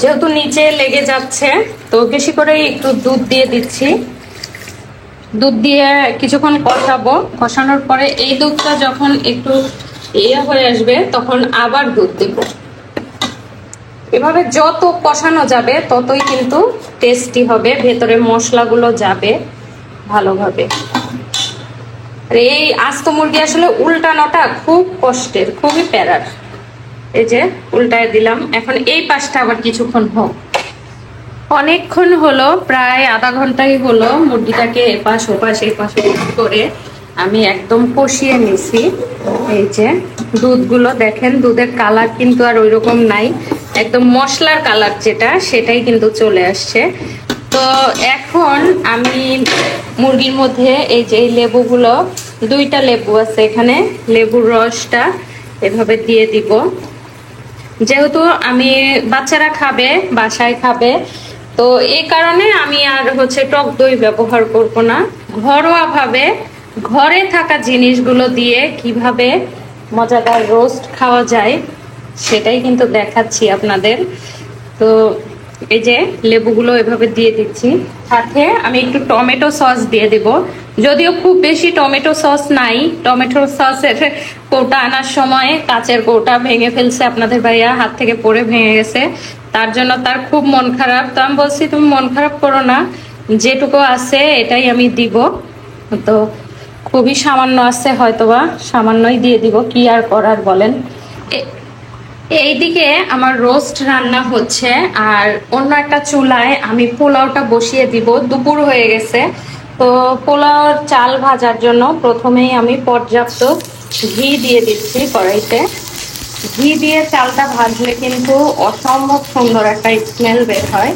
যেহেতু নিচে লেগে যাচ্ছে, তো বেশি করে একটু দুধ দিয়ে দিচ্ছি। দুধ দিয়ে কিছুক্ষণ কষাবো, কষানোর পরে এই দুধটা যখন একটু ইয়ে হয়ে আসবে তখন আবার দুধ দিব। এভাবে যত কষানো যাবে ততই কিন্তু টেস্টি হবে, ভেতরে মশলাগুলো যাবে। ভালোভাবে। আর এই আস্ত মুরগি আসলে উল্টানোটা খুব কষ্টের, খুবই প্যারার। এই যে উল্টায় দিলাম, এখন এই পাশটা আবার কিছুক্ষণ হোক। অনেকক্ষণ হলো, প্রায় আধা ঘন্টাই হলো মুরগিটাকে এপাশ ওপাশ এপাশ ওপাশ করে আমি একদম কষিয়ে নিছি। এই যে দুধগুলো দেখেন, দুধের কালার কিন্তু আর ওইরকম নাই, একদম মশলার কালার যেটা সেটাই কিন্তু চলে আসছে। তো এখন আমি মুরগির মধ্যে এই যে লেবুগুলো, 2টা লেবু আছে এখানে, লেবুর রসটা এভাবে দিয়ে দিব। যেহেতু আমি বাচ্চারা খাবে, বাসায় খাবে, তো এই কারণে আমি আর হচ্ছে টক দই ব্যবহার করব না। ঘরোয়া ভাবে ঘরে থাকা জিনিসগুলো দিয়ে কিভাবে মজাদার রোস্ট খাওয়া যায় সেটাই কিন্তু দেখাচ্ছি আপনাদের। তো এই যে লেবুগুলো এভাবে দিয়ে দিচ্ছি, সাথে আমি একটু টমেটো সস দিয়ে দিব। যদিও খুব বেশি টমেটো সস নাই, টমেটো সসের কৌটা আনার সময় কাচের কৌটা ভেঙে ফেলছে আপনাদের ভাইয়া, হাত থেকে পড়ে ভেঙে গেছে, তার জন্য তার খুব মন খারাপ। তো আমি বলছি তুমি মন খারাপ করো না, যেটুকু আছে এটাই আমি দিব। তো খুবই সামান্য আছে, হয়তোবা সামান্যই দিয়ে দিব, কি আর করার বলেন। এইদিকে আমার রোস্ট রান্না হচ্ছে, আর অন্য একটা চুলায় আমি পোলাওটা বসিয়ে দিব। দুপুর হয়ে গেছে, তো পোলাওর চাল ভাজার জন্য প্রথমেই আমি পর্যাপ্ত ঘি দিয়ে দিচ্ছি কড়াইতে। ঘি দিয়ে চালটা ভাজলে কিন্তু অসম্ভব সুন্দর একটা স্মেল বের হয়।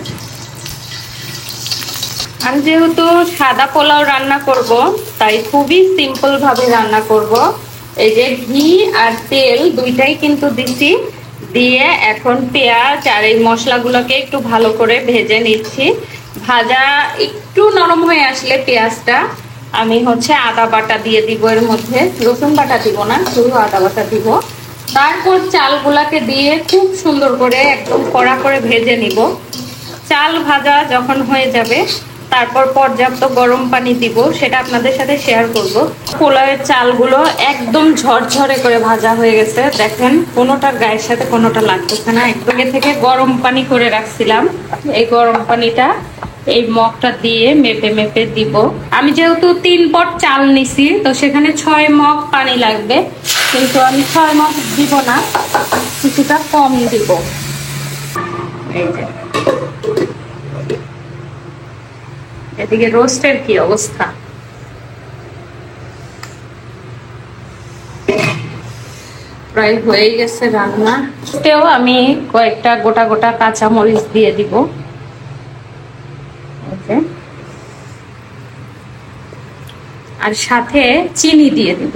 আমি যেহেতু সাদা পোলাও রান্না করব, তাই খুবই সিম্পল ভাবে রান্না করব। এই যে ঘি আর তেল দুইটাই কিন্তু দিচ্ছি, দিয়ে এখন পেঁয়াজ আর এই মশলাগুলোকে একটু ভালো করে ভেজে নিচ্ছি। ভাজা একটু নরম হয়ে আসলে পেঁয়াজটা আমি হচ্ছে আদা বাটা দিয়ে দিব, এর মধ্যে রসুন বাটা দিব না, শুধু আদা বাটা দিব। তারপর চালগুলাকে দিয়ে খুব সুন্দর করে একদম কড়া করে ভেজে নিব। চাল ভাজা যখন হয়ে যাবে তারপর পর্যাপ্ত গরম পানি দিব, সেটা আপনাদের সাথে শেয়ার করব। পোলাওয়ের চালগুলো একদম ঝরঝরে করে ভাজা হয়ে গেছে, দেখেন কোনোটার গায়ের সাথে কোনোটা লাগতেছে না। একদম আগে থেকে গরম পানি করে রাখছিলাম, এই গরম পানিটা এই মগটা দিয়ে মেপে মেপে দিব। আমি যেহেতু 3 পট চাল নিছি, তো সেখানে 6 মগ পানি লাগবে, কিন্তু আমি 6 মগ দিব না, কিছুটা কম দিব। এই যে এদিকে রোস্টের কি অবস্থা, প্রায় হয়ে গেছে রান্না। তেও আমি কয়েকটা গোটা গোটা কাঁচা মরিচ দিয়ে দিব, আর সাথে চিনি দিয়ে দিব।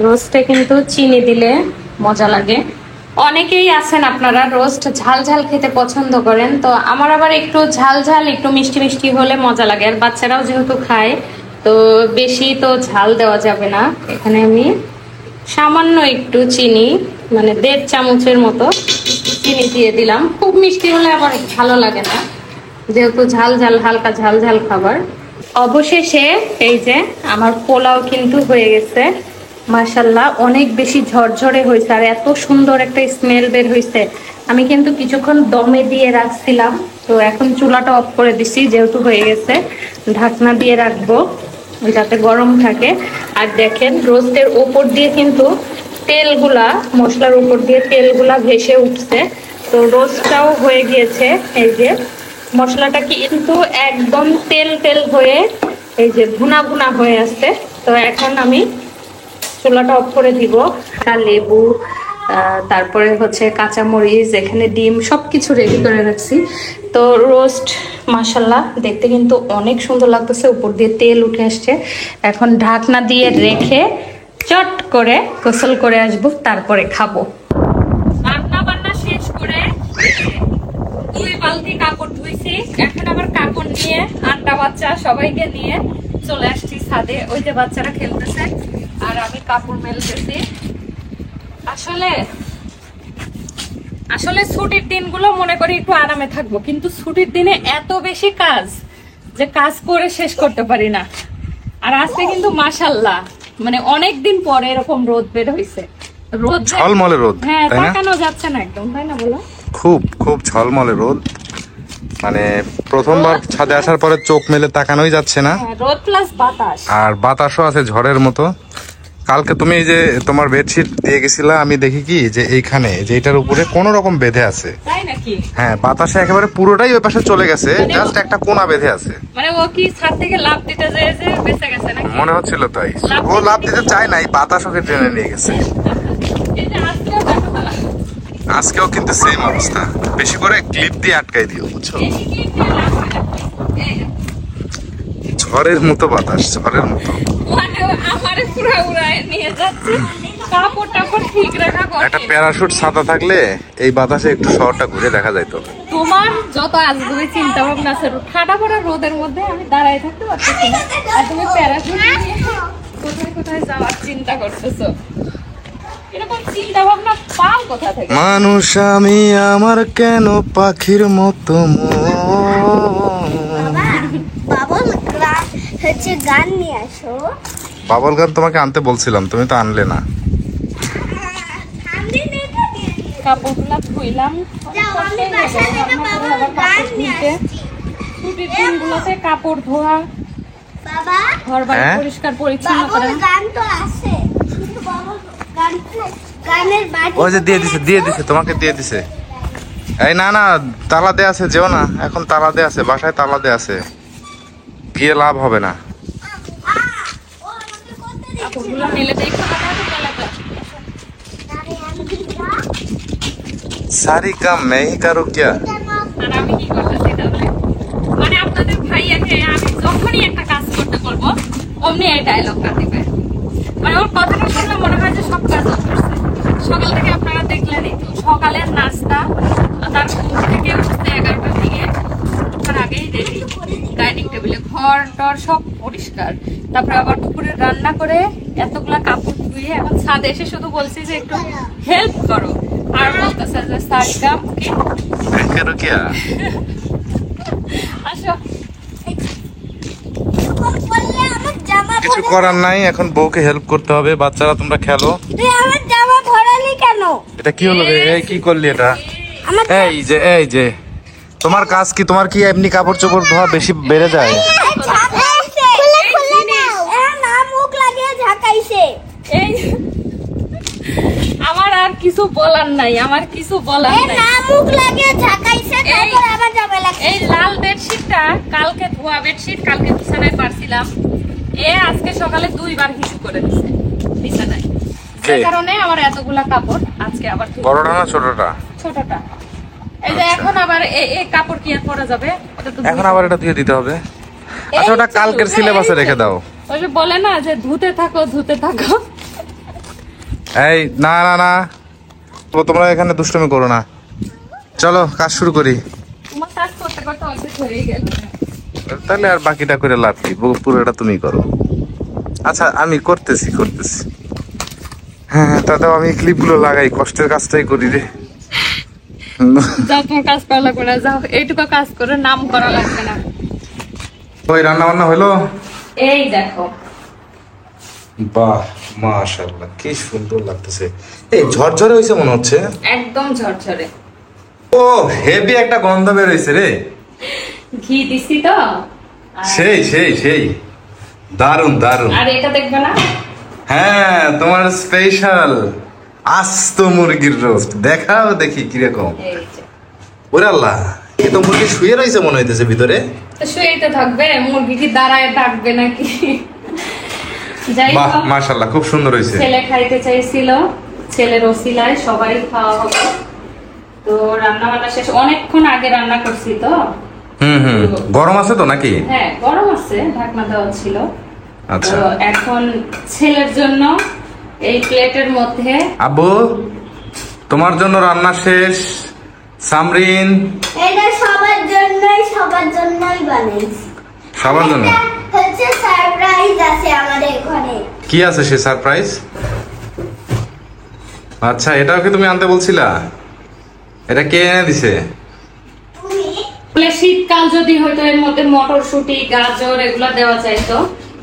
রোস্টে কিন্তু চিনি দিলে মজা লাগে। অনেকেই আছেন আপনারা রোস্ট ঝাল ঝাল খেতে পছন্দ করেন, তো আমার আবার একটু ঝাল ঝাল একটু মিষ্টি মিষ্টি হলে মজা লাগে। আর বাচ্চারাও যেহেতু খায়, তো বেশি তো ঝাল দেওয়া যাবে না। এখানে আমি সামান্য একটু চিনি, মানে 1.5 চামচের মতো চিনি দিয়ে দিলাম। খুব মিষ্টি হলে আবার ভালো লাগে না, যেহেতু ঝাল ঝাল, হালকা ঝাল ঝাল খাবার। অবশেষে এই যে আমার পোলাও কিন্তু হয়ে গেছে, মাশাআল্লাহ অনেক বেশি ঝরঝরে হয়েছে, আর এত সুন্দর একটা স্মেল বের হয়েছে। আমি কিন্তু কিছুক্ষণ দমে দিয়ে রাখছিলাম, তো এখন চুলাটা অফ করে দিছি, যেহেতু হয়ে গেছে ঢাকনা দিয়ে রাখবো যাতে গরম থাকে। আর দেখেন রোস্টের উপর দিয়ে কিন্তু তেলগুলা, মশলার উপর দিয়ে তেলগুলা ভেসে উঠছে, তো রোস্টটাও হয়ে গিয়েছে। এই যে মশলাটা কিন্তু একদম তেল তেল হয়ে এই যে ভুনা ভুনা হয়ে আসছে। তো এখন আমি চুলাটা অফ করে দিব। লেবু, তারপরে হচ্ছে কাঁচামরিচ, এখানে ডিম, সবকিছু রেডি করে রাখছি। তো রোস্ট মাশাআল্লাহ দেখতে কিন্তু অনেক সুন্দর লাগতেছে, উপর দিয়ে তেল উঠে আসছে। এখন ঢাকনা দিয়ে রেখে চট করে গোসল করে আসবো, তারপরে খাবো। রান্না বান্না শেষ করে 2 বালতি কাপড় ধুইছি, এখন আবার কাপড় নিয়ে আন্ডা বাচ্চা সবাইকে নিয়ে চলে আসছি ছাদে। ওই যে বাচ্চারা খেলতেছে আর আমি কাপড় মেলতেছি। আসলে ছুটির দিনগুলো মনে করি একটু আরামে থাকবো, কিন্তু ছুটির দিনে এত বেশি কাজ যে কাজ করে শেষ করতে পারি না। আর আজকে কিন্তু মাশাআল্লাহ মানে অনেকদিন পরে এরকম রোদ বের হয়েছে, রোদ ঝলমলে রোদ, হ্যাঁ তাই না? তাকানো যাচ্ছে না একদম, তাই না বলো? খুব খুব ঝলমলে রোদ, মানে প্রথমবার ছাদে আসার পরে চোখ মেলে তাকানোই যাচ্ছে না, রোদ প্লাস বাতাস। আর বাতাসও আছে ঝড়ের মতো। কালকে তুমি এই যে তোমার বেডশিট দিয়ে গেছিলা, আমি দেখি কি যে এইখানে যে এটার উপরে কোন রকম বেঁধে আছে। তাই নাকি? হ্যাঁ, বাতাসে একেবারে পুরোটাই ওই পাশে চলে গেছে, জাস্ট একটা কোনা বেঁধে আছে। মানে ও কি ছাদ থেকে লাফ দিতে যেয়ে যে বেঁচে গেছে নাকি? মনে হচ্ছিল তাই। ও লাভ দিতে চায় নাই, বাতাস ওকে টেনে নিয়ে গেছে। এই যে আজকেও দেখো না, আজকেও কিন্তু সেম অবস্থা, বেশি করে ক্লিপ দিয়ে আটকাই দিও, বুঝছো? এই যে কি দিয়ে লাফ দিতে। এই যে, ঝড়ের মতো বাতাস, ঝড়ের মতো। মানে আমারে পুরো উড়ায় নিয়ে যাচ্ছে। কাপড় টাপড় ঠিক রাখা একটা কঠিন। প্যারাশুট ছাতা থাকলে এই বাতাসে একটু শহরটা ঘুরে দেখা যাইতো। তোমার যত আজগুবি চিন্তা ভাবনা আছে, ঠাডা পড়া রোদের মধ্যে আমি দাঁড়ায় থাকতে পারতেছি না, আর তুমি প্যারাশুট নিয়ে কোথায় কোথায় যাওয়ার চিন্তা করতেছো। এরকম চিন্তা ভাবনা পাও কোথা থেকে? মানুষ আমি, আমার কেন পাখির মতো বাবুল হচ্ছে গান নিয়ে আসো। বাবল গান তোমাকে আনতে বলছিলাম, তুমি তো আনলে না। কাপড়গুলা ধুইলাম, যাও, আমি বাসা থেকে বাবুল গান নিয়ে আসছি। ছুটির দিনগুলোতে কাপড় ধোয়া, বাবা, ঘর বাড়ি হ্যাঁ? পরিষ্কার পরিচ্ছন্ন বাবুল করা। গান তো আছে, কিন্তু বাবুল গানের বাটি ওই যে দিয়ে দিছে তোমাকে দিয়ে দিছে। এই না না, তালা দেয়া আছে, যেও না, এখন তালা দেয়া আছে, বাসায় তালা দেয়া আছে, গিয়ে লাভ হবে না। কাপড়গুলো মেলে দেখো না, দেখো মেলাটা। सारी काम मैं ही करूँ क्या? আর আমি কি করতেছি তাহলে? মানে আপনাদের ভাইয়াকে আমি যখনই একটা কাজ করতে বলবো অমনি এই ডায়লগটা দিবে। মানে ওর কথাটা শুনলে মনে হয় যে সব কাজ ও করছে। সকাল থেকে আপনারা দেখলেনই তো, সকালের নাস্তা, তার ঘুম থেকে উঠতে 11টার দিকে, তার আগেই রেডি, ডাইনিং টেবিলে ঘর টর সব পরিষ্কার, তারপরে আবার দুপুরে রান্না করে এতগুলা কাপড় ধুয়ে এখন ছাদে এসে শুধু বলছি যে একটু হেল্প করো, আর বলতেছে যে সারিকা কি मैं करूँ क्या? আসো। বললে আমার জামা কিছু করার নাই, এখন বউকে হেল্প করতে হবে। বাচ্চারা তোমরা খেলো। তুই আমার জামা ধরালি কেন? এটা কি হলো রে? এই কি করলি এটা? আমার এই যে তোমার কাজ কি? তোমার কি এমনি কাপড় চোপড় ধোয়া বেশি বেড়ে যায়? ঝাঁকাইছে, খুলে নাও। না, মুখ লাগিয়ে ঝাঁকাইছে। এই আমার আর কিছু বলার নাই, আমার কিছু বলার নাই। না, মুখ লাগিয়ে ঝাঁকাইছে, তারপর আমার জামা লাগছে। এই লাল বেডশিটটা কালকে ধোয়া বেডশিট, কালকে বিছানায় পারছিলাম, আজকে সকালে 2 বার হিসু করে দিছে বিছানায়। কে? এই কারণে আমার এতগুলা কাপড় আজকে আবার ধুতে বড়টা না ছোটটা? ছোটটা। এই যে এখন আবার এই কাপড় কি আর পরা যাবে? ওটা তো এখন আবার এটা ধুয়ে দিতে হবে। আচ্ছা, ওটা কালকের এই সিলেবাসে চলো। রেখে দাও। ওই যে বলে না যে ধুতে থাকো ধুতে থাকো। এই না না না, তো তোমরা এখানে দুষ্টুমি করো না, চলো কাজ শুরু করি। তোমার কাজ করতে করতে অর্ধেক হয়ে গেল। তাহলে আর বাকিটা করে লাভ কি, পুরোটা তুমি করো। আচ্ছা, আমি করতেছি। হ্যাঁ, তাতেও আমি ক্লিপগুলো লাগাই, কষ্টের কাজটাই করি রে। যাও তোমার কাজ করলে করে যাও, এইটুকু কাজ করে নাম করা লাগবে না। ওই রান্না বান্না হলো? এই দেখো, বাহ, মাশাআল্লাহ, কি সুন্দর লাগতেছে। এই ঝরঝরে হইছে মনে হচ্ছে। একদম ঝরঝরে। ও, হেভি একটা গন্ধ বের হইছে রে। ঘি দিছি তো। সেই দারুন। আর এটা দেখবে না? হ্যাঁ, তোমার স্পেশাল আস্ত মুরগির রোস্ট। দেখাও দেখি কিরকম। এই যে। ওরে আল্লাহ, এ তো মুরগি শুয়ে রয়েছে মনে হইতেছে ভিতরে। তো শুয়েই তো থাকবে, মুরগি কি দাঁড়ায় থাকবে নাকি? যাই বাহ, হোক, মাশাআল্লাহ, খুব সুন্দর হয়েছে। ছেলে খাইতে চাইছিল, ছেলের ওসিলায় সবাই খাওয়া হবে। তো রান্না বান্না শেষ, অনেকক্ষণ আগে রান্না করছি তো। হুম, গরম আছে তো নাকি? হ্যাঁ, গরম আছে, ঢাকনা দেওয়া ছিল। আচ্ছা। তো এখন ছেলের জন্য এই প্লেটের মধ্যে আব্বু, তোমার জন্য রান্না শেষ। সামরিন, এটা সবার জন্যই বানাইছি। সবার জন্য এটা হচ্ছে সারপ্রাইজ আছে আমাদের এখানে। কি আছে সে সারপ্রাইজ? আচ্ছা, এটাও কি তুমি আনতে বলছিলা? এটা কে এনে দিছে? তুমি বলে শীতকাল যদি হয়তো এর মধ্যে মটরশুঁটি, গাজর এগুলো দেওয়া যাইতো।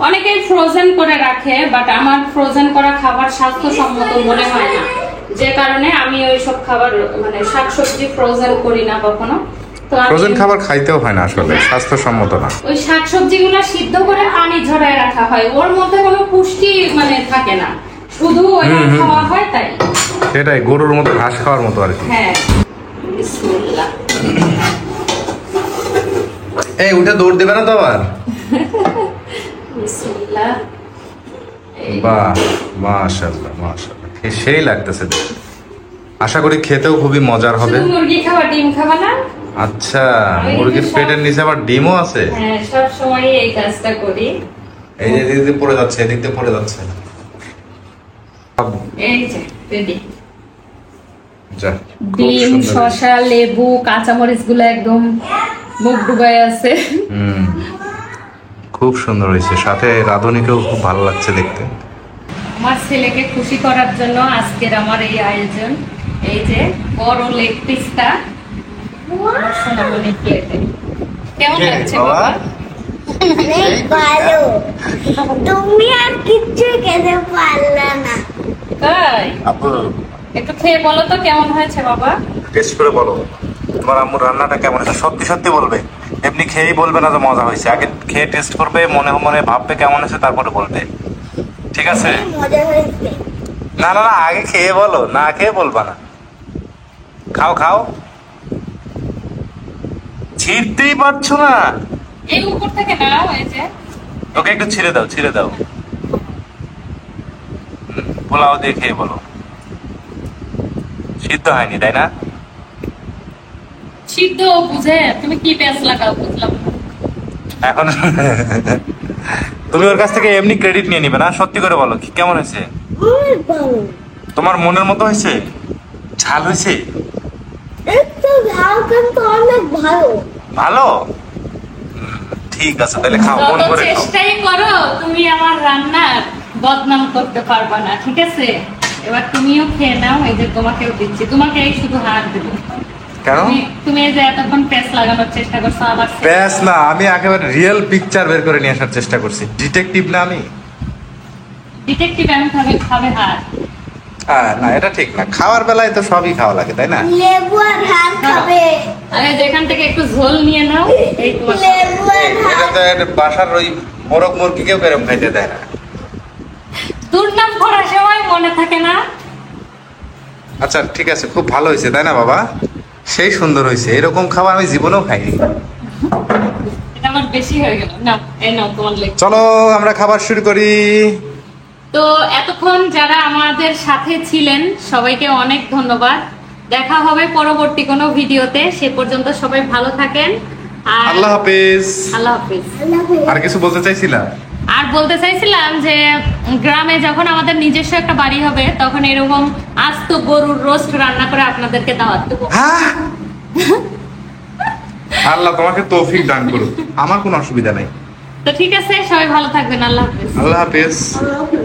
অনেকেই ফ্রোজেন করে রাখে, বাট আমার ফ্রোজেন করা খাবার স্বাস্থ্যসম্মত মনে হয় না, যে কারণে আমি ওইসব খাবার মানে শাকসবজি ফ্রোজেন করি না কখনো। তো আমি ফ্রোজেন খাবার খাইতেও হয় না আসলে, স্বাস্থ্যসম্মত না। ওই শাকসবজিগুলো সিদ্ধ করে পানি ঝরায় রাখা হয়, ওর মধ্যে কোনো পুষ্টি মানে থাকে না, শুধু ওইটা খাওয়া হয় তাই। সেটাই, গরুর মতো ঘাস খাওয়ার মতো আর কি। হ্যাঁ, বিসমিল্লাহ। এই উঠে দৌড় দেবে না তো আবার? বিসমিল্লাহ। বাহ, মাশাআল্লাহ মাশাআল্লাহ, সেই লাগতেছে দেখতে। আশা করি খেতেও খুবই মজার হবে। শুধু মুরগি খাবা, ডিম খাবা না? আচ্ছা, মুরগির পেটের নিচে আবার ডিমও আছে? হ্যাঁ, সব সময় এই কাজটা করি। এই যে এদিক দিয়ে পড়ে যাচ্ছে, এদিক দিয়ে পড়ে যাচ্ছে। এই যে রেডি। যা, খুব ডিম, সুন্দর। শসা, লেবু, কাঁচামরিচ গুলো একদম মুখ ডুবাই আছে। হুম, খুব সুন্দর হয়েছে, সাথে রাঁধুনিকেও খুব ভালো লাগছে দেখতে। আমার ছেলেকে খুশি করার জন্য আজকের আমার এই আয়োজন। এই যে বড় লেগ পিসটা সোনামণি প্লেটে। কেমন লাগছে বাবা? অনেক ভালো। তুমি আর কিচ্ছু খেতে পারলে না। তাই আপু, একটু খেয়ে বলো তো কেমন হয়েছে বাবা? টেস্ট করে বলো তোমার আম্মুর রান্নাটা কেমন হয়েছে। সত্যি সত্যি বলবে, এমনি খেয়েই বলবে না যে মজা হয়েছে। আগে খেয়ে টেস্ট করবে, মনে মনে ভাববে কেমন হয়েছে, তারপরে বলবে, ঠিক আছে? মজা হয়েছে। না না না, আগে খেয়ে বলো, না খেয়ে বলবা না। খাও খাও, ছিঁড়তেই পারছো না। এই উপর থেকে নাও, এই যে ওকে একটু ছিঁড়ে দাও, ছিঁড়ে দাও। পোলাও দিয়ে খেয়ে বলো। সিদ্ধ হয়নি তাই না? সিদ্ধ বুঝে তুমি কি পেঁয়াজ লাগাও বুঝলাম না। এখন তুমি ওর কাছ থেকে এমনি ক্রেডিট নিয়ে নিবে না, সত্যি করে বলো কি কেমন হয়েছে। অনেক ভালো। তোমার মনের মতো হয়েছে? ঝাল হয়েছে? একটু ঝাল কিন্তু অনেক ভালো। ভালো? ঠিক আছে, তাহলে খাও, মন যত করে খাও। চেষ্টাই করো তুমি আমার রান্নার বদনাম করতে পারবা না, ঠিক আছে? এবার তুমিও খেয়ে নাও, এই যে তোমাকেও দিচ্ছি, তোমাকে এই শুধু হাত দেবো। কেন? তুমি এই যে এতক্ষণ পেঁয়াজ লাগানোর চেষ্টা করছো, আবার ব্যাস না, আমি একেবারে রিয়েল পিকচার বের করে নিয়ে আসার চেষ্টা করছি। ডিটেকটিভ না আমি? ডিটেকটিভ এমন খাবে খাবে হাত। হ্যাঁ, না এটা ঠিক না, খাওয়ার বেলায় তো সবই খাওয়া লাগে তাই না? লেবু আর হাত খাবে। আরে যেখান থেকে একটু ঝোল নিয়ে নাও, এই তোমার লেবু আর এটা হাত। তো একটা বাসার ওই মোরগ মুরগিকেও বেরম খাইতে দেয় না। দুর্নাম করার সময় মনে থাকে না। আচ্ছা ঠিক আছে, খুব ভালো হয়েছে তাই না বাবা? সেই সুন্দর হয়েছে, এরকম খাবার আমি জীবনেও খাইনি। এটা আমার বেশি হয়ে গেল না। এই নাও তোমার লেগ। চলো আমরা খাবার শুরু করি। তো এতক্ষণ যারা আমাদের সাথে ছিলেন সবাইকে অনেক ধন্যবাদ। দেখা হবে পরবর্তী কোনো ভিডিওতে, সে পর্যন্ত সবাই ভালো থাকেন। আর আল্লাহ হাফেজ। আল্লাহ হাফিজ। আর কিছু বলতে চাইছিলা? আর বলতে চাইছিলাম যে গ্রামে যখন আমাদের নিজস্ব একটা বাড়ি হবে তখন এরকম আস্ত গরুর রোস্ট রান্না করে আপনাদেরকে দাওয়াত দেবো। হ্যাঁ, আল্লাহ তোমাকে তৌফিক দান করুক, আমার কোনো অসুবিধা নাই। তো ঠিক আছে, সবাই ভালো থাকবেন। আল্লাহ হাফিজ। আল্লাহ হাফেজ। আল্লাহ হাফেজ।